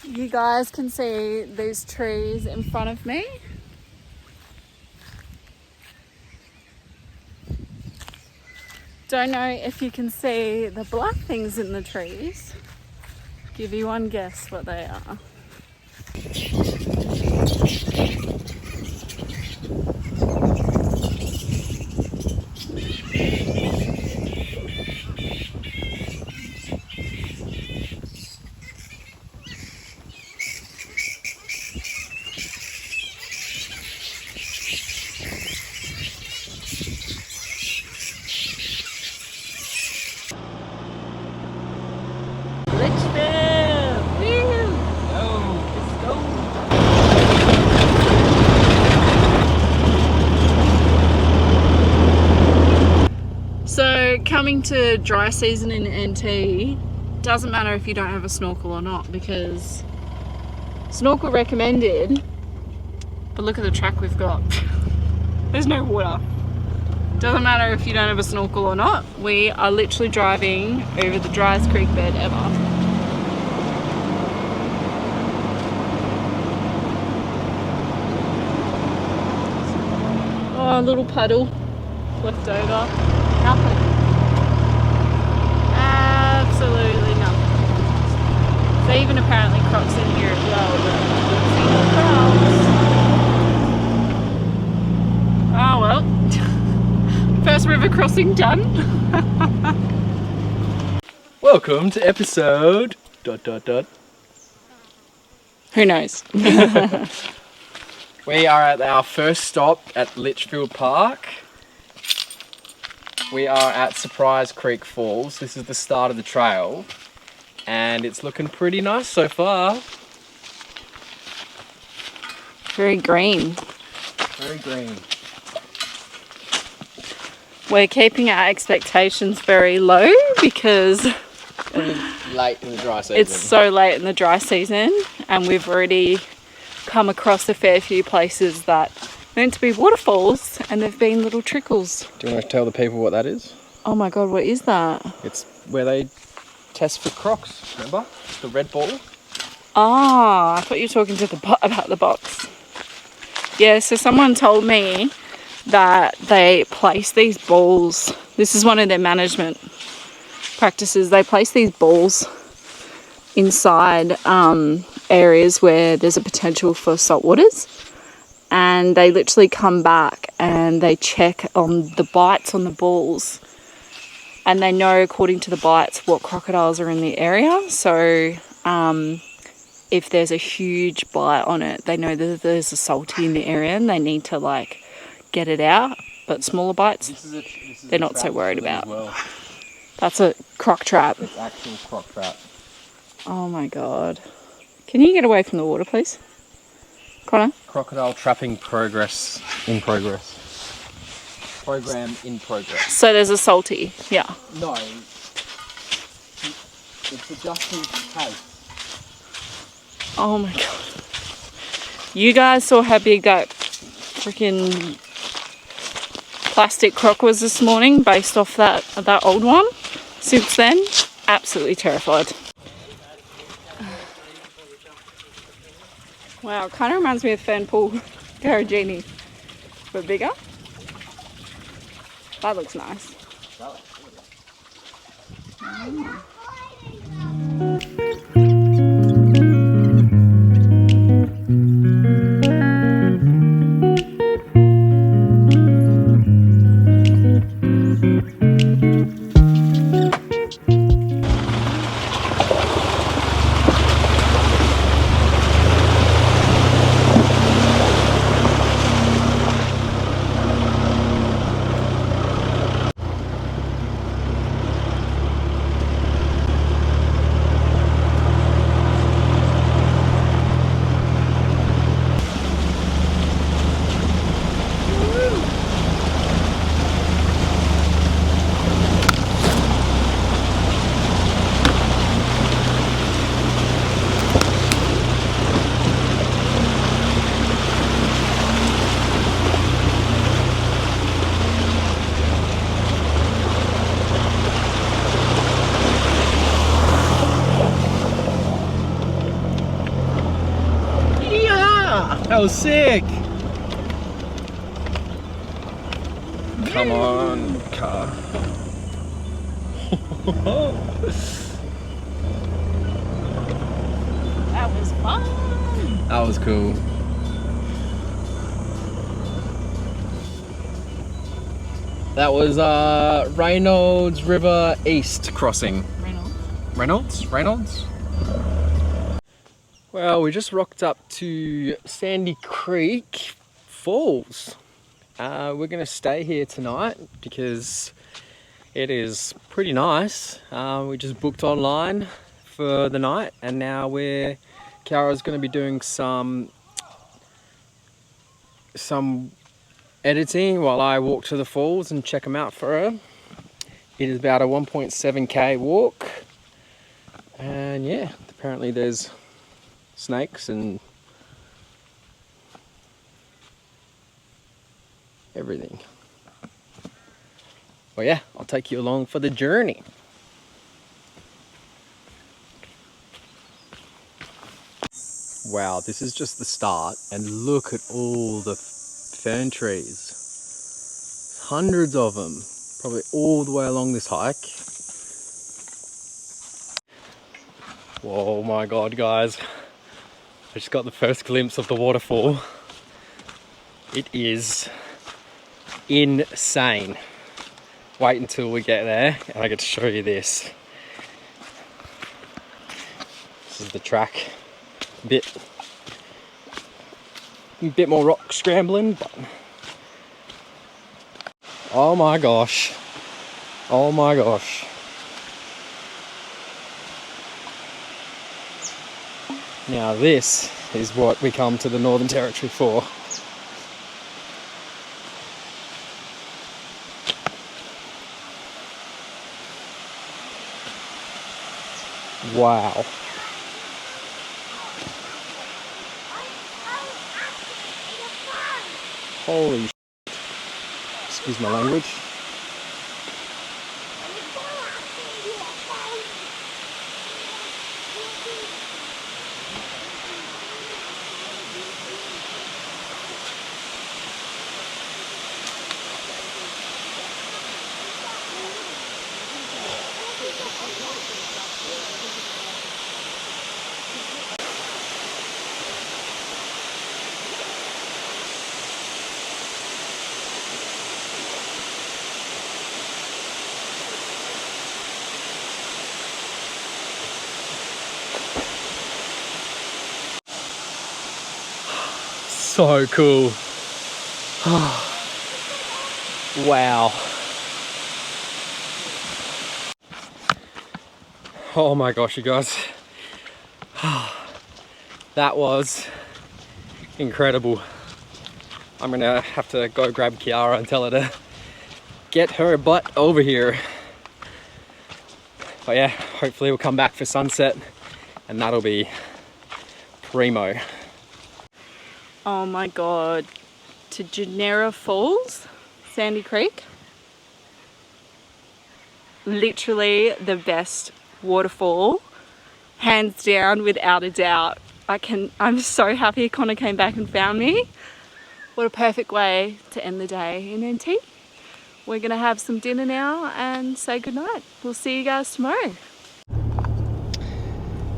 You guys can see these trees in front of me. Don't know if you can see the black things in the trees. Give you one guess what they are. Litchfield! Woo! Let's go! So coming to dry season in NT doesn't matter if you don't have a snorkel or not, because snorkel recommended, but look at the track we've got. There's no water. Doesn't matter if you don't have a snorkel or not. We are literally driving over the driest creek bed ever. Oh, a little puddle left over. Nothing. Absolutely nothing. So even apparently crocs in here as well, but oh well. First river crossing done. Welcome to episode ... Who knows? We are at our first stop at Litchfield Park. We are at Surprise Creek Falls. This is the start of the trail and it's looking pretty nice so far. Very green. Very green. We're keeping our expectations very low because Pretty late in the dry season. it's so late in the dry season and we've already come across a fair few places that are meant to be waterfalls and they've been little trickles. Do you want to tell the people what that is? Oh my god, what is that? It's where they test for crocs, remember? The red ball. Ah, I thought you were talking to the bot about the box. Yeah, so someone told me that they place these balls. This is one of their management practices. They place these balls inside areas where there's a potential for salt waters, and they literally come back and they check on the bites on the balls, and they know according to the bites what crocodiles are in the area. So if there's a huge bite on it, they know that there's a salty in the area and they need to like get it out. But smaller bites, they're not so worried about. Well. That's a croc trap. It's actual croc trap. Oh my god. Can you get away from the water, please? Connor? Crocodile trapping progress in progress. Program in progress. So there's a salty, yeah. No. It's adjusting pace. Oh my god. You guys saw how big that freaking plastic croc was this morning based off that old one. Since then, absolutely terrified. Wow, it kind of reminds me of Fernpool Carragini, but bigger. That looks nice. Yeah! That was sick! Come on, car. That was fun. That was cool. That was Reynolds River East crossing. Reynolds? Well, we just rocked up to Sandy Creek Falls. We're gonna stay here tonight because it is pretty nice. We just booked online for the night, and now Kiara's gonna be doing some editing while I walk to the falls and check them out for her. It is about a 1.7k walk, and yeah, apparently there's snakes and everything. Well, yeah, I'll take you along for the journey. Wow, this is just the start, and look at all the fern trees. Hundreds of them, probably all the way along this hike. Whoa, my God, guys. I just got the first glimpse of the waterfall. It is insane. Wait until we get there and I get to show you this. This is the track. A bit more rock scrambling, but oh my gosh. Oh my gosh. Now this is what we come to the Northern Territory for. Wow. Holy shit. Excuse my language. So cool. Wow. Oh my gosh, you guys. That was incredible. I'm gonna have to go grab Kiara and tell her to get her butt over here. But yeah, hopefully we'll come back for sunset and that'll be primo. Oh my God, to Tjaynera Falls, Sandy Creek. Literally the best waterfall, hands down, without a doubt. I'm so happy Connor came back and found me. What a perfect way to end the day in NT. We're gonna have some dinner now and say goodnight. We'll see you guys tomorrow.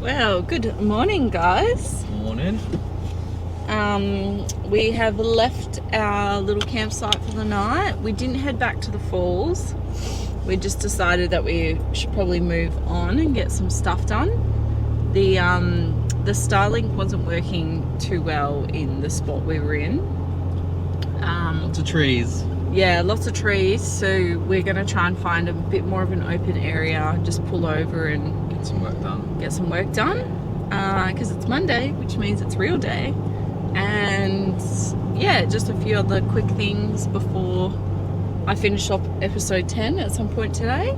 Well, good morning, guys. Morning. We have left our little campsite for the night. We didn't head back to the falls. We just decided that we should probably move on and get some stuff done. The Starlink wasn't working too well in the spot we were in. Lots of trees. Yeah, lots of trees. So we're gonna try and find a bit more of an open area, just pull over and Get some work done. Because it's Monday, which means it's real day. And yeah, just a few other quick things before I finish off episode 10 at some point today.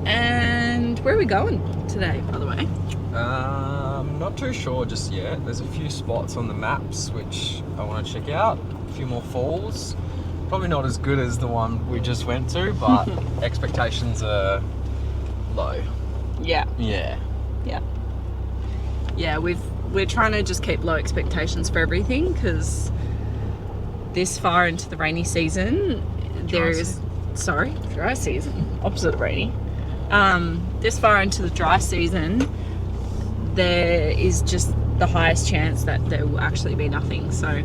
And where are we going today, by the way? Not too sure just yet. There's a few spots on the maps which I want to check out. A few more falls. Probably not as good as the one we just went to, but expectations are low. Yeah. Yeah. Yeah. Yeah, we've we're trying to just keep low expectations for everything, because this far into the rainy season, dry season, opposite of rainy. This far into the dry season, there is just the highest chance that there will actually be nothing. So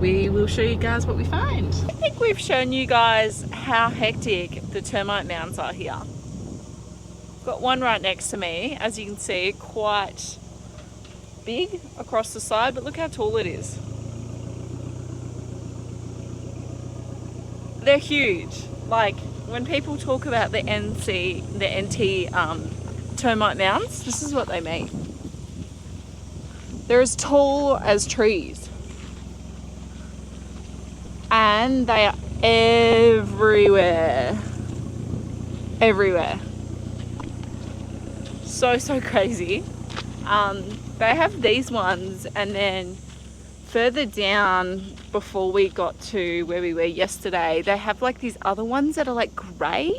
we will show you guys what we find. I think we've shown you guys how hectic the termite mounds are here. Got one right next to me, as you can see, quite big across the side, but look how tall it is. They're huge. Like, when people talk about the NT termite mounds, this is what they mean. They're as tall as trees. And they are everywhere. Everywhere. So crazy. They have these ones, and then further down, before we got to where we were yesterday, they have like these other ones that are like grey,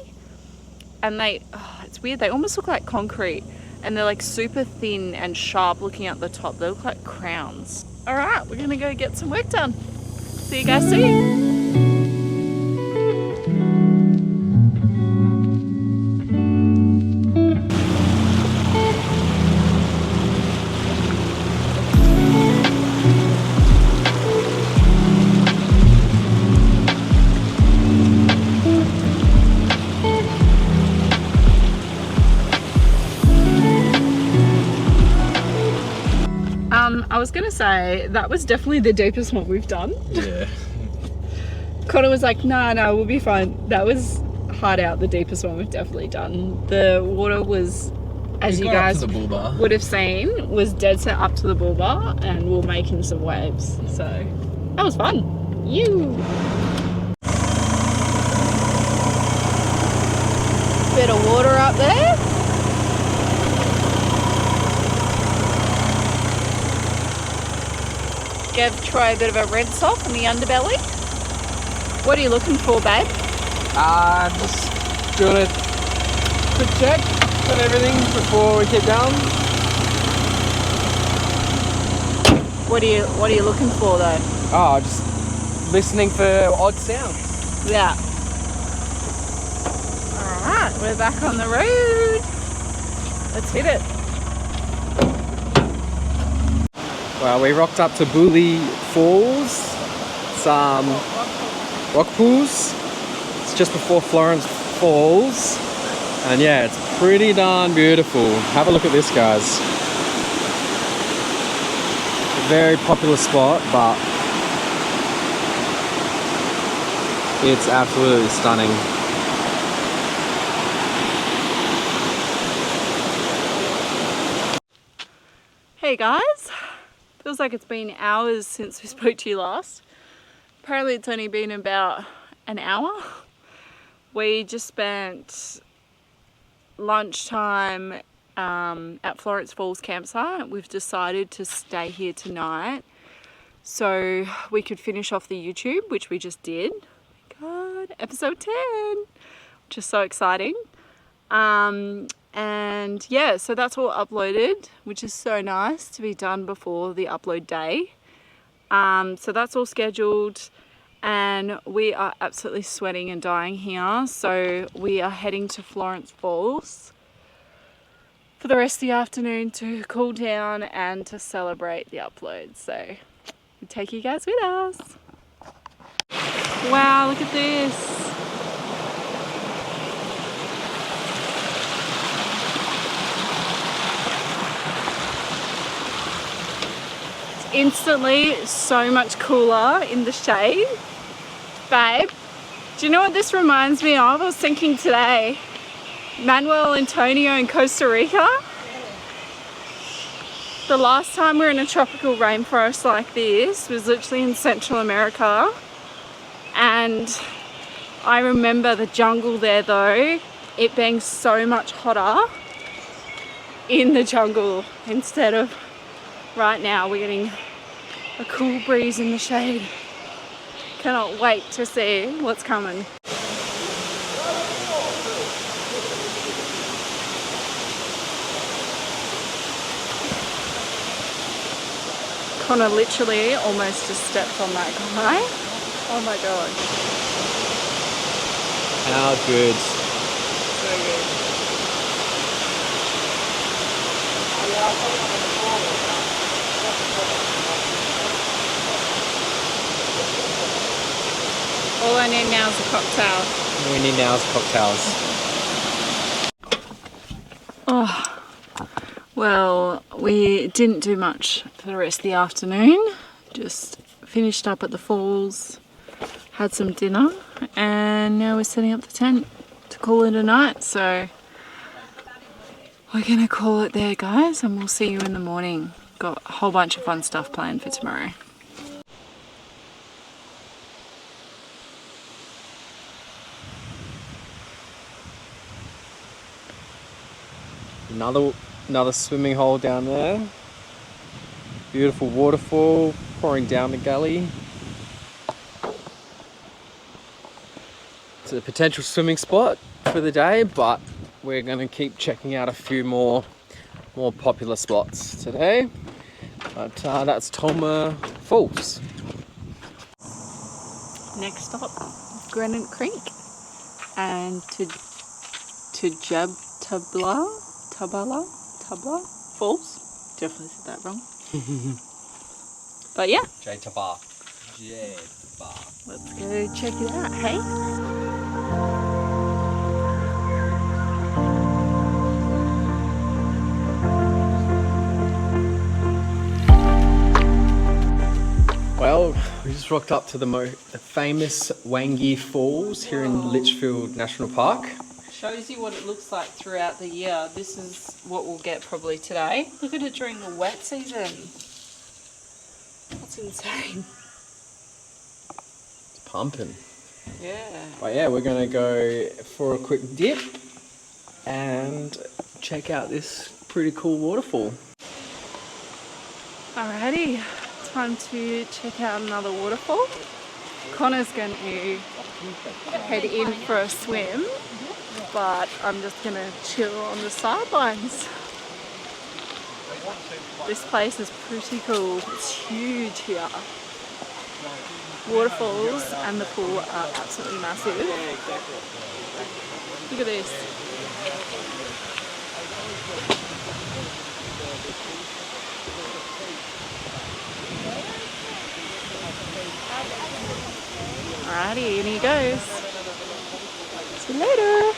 and it's weird, they almost look like concrete, and they're like super thin and sharp looking at the top. They look like crowns. All right, we're gonna go get some work done. See you guys soon. I was gonna say that was definitely the deepest one we've done. Yeah. Connor was like, no, we'll be fine. That was hard out, the deepest one we've definitely done. The water was, as you guys would have seen, was dead set up to the bull bar, and we're making some waves. So that was fun. Bit of water up there. Give Troy a bit of a rinse off in the underbelly. What are you looking for, babe? Just doing a quick check on everything before we keep going. What are you looking for though? Oh, just listening for odd sounds. Yeah. Alright, we're back on the road. Let's hit it. Well, we rocked up to Wangi Falls, some rock pools. It's just before Florence Falls, and yeah, it's pretty darn beautiful. Have a look at this, guys. A very popular spot, but it's absolutely stunning. Hey guys. Feels like it's been hours since we spoke to you last. Apparently it's only been about an hour. We just spent lunchtime at Florence Falls campsite. We've decided to stay here tonight so we could finish off the YouTube, which we just did. God, episode 10, which is so exciting. And yeah, so that's all uploaded, which is so nice to be done before the upload day. So that's all scheduled, and we are absolutely sweating and dying here. So we are heading to Florence Falls for the rest of the afternoon to cool down and to celebrate the upload. So we take you guys with us. Wow, look at this. Instantly so much cooler in the shade. Babe, do you know what this reminds me of? I was thinking today, Manuel Antonio in Costa Rica. The last time we were in a tropical rainforest like this was literally in Central America, and I remember the jungle there though, it being so much hotter in the jungle instead of right now. We're getting a cool breeze in the shade. Cannot wait to see what's coming. Connor literally almost just stepped on that guy. Oh my god. How good. So good. All I need now is a cocktail. All we need now is cocktails. Oh, well, we didn't do much for the rest of the afternoon. Just finished up at the falls, had some dinner, and now we're setting up the tent to call it a night. So we're gonna call it there, guys, and we'll see you in the morning. Got a whole bunch of fun stuff planned for tomorrow. Another swimming hole down there. Beautiful waterfall pouring down the gully. It's a potential swimming spot for the day, but we're going to keep checking out a few more popular spots today. But that's Tjaynera Falls. Next stop, Granite Creek, and Tjabla Falls. Definitely said that wrong. But yeah, J-Tabar. let's go check it out, hey? Well, we just rocked up to the famous Wangi Falls here in Litchfield National Park. Shows you what it looks like throughout the year. This is what we'll get probably today. Look at it during the wet season. That's insane. It's pumping. Yeah. But yeah, we're gonna go for a quick dip and check out this pretty cool waterfall. Alrighty, time to check out another waterfall. Connor's going to head in for a swim, but I'm just going to chill on the sidelines. This place is pretty cool. It's huge here. Waterfalls and the pool are absolutely massive. Look at this. Alrighty, in he goes. See you later.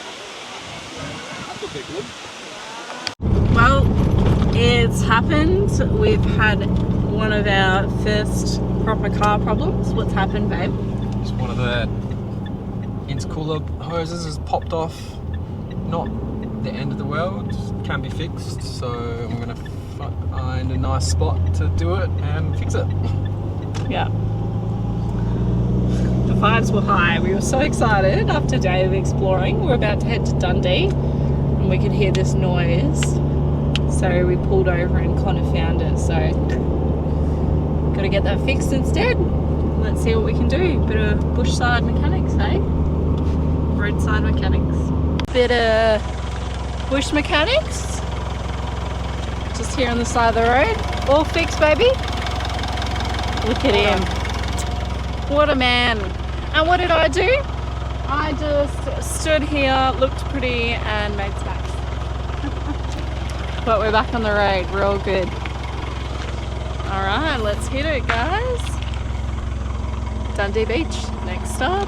Well, it's happened. We've had one of our first proper car problems. What's happened, babe? Just one of the intercooler hoses has popped off. Not the end of the world, can be fixed. So I'm gonna find a nice spot to do it and fix it. Yeah. The vibes were high. We were so excited after a day of exploring. We're about to head to Dundee and we could hear this noise. So we pulled over and Connor found it. So got to get that fixed instead. Let's see what we can do. Bit of bushside mechanics, eh? Roadside mechanics. Bit of bush mechanics. Just here on the side of the road. All fixed, baby. Look at him. What a man. And what did I do? I just stood here, looked pretty and made snacks. But we're back on the road. We're all good. Alright, let's hit it, guys. Dundee Beach, next stop.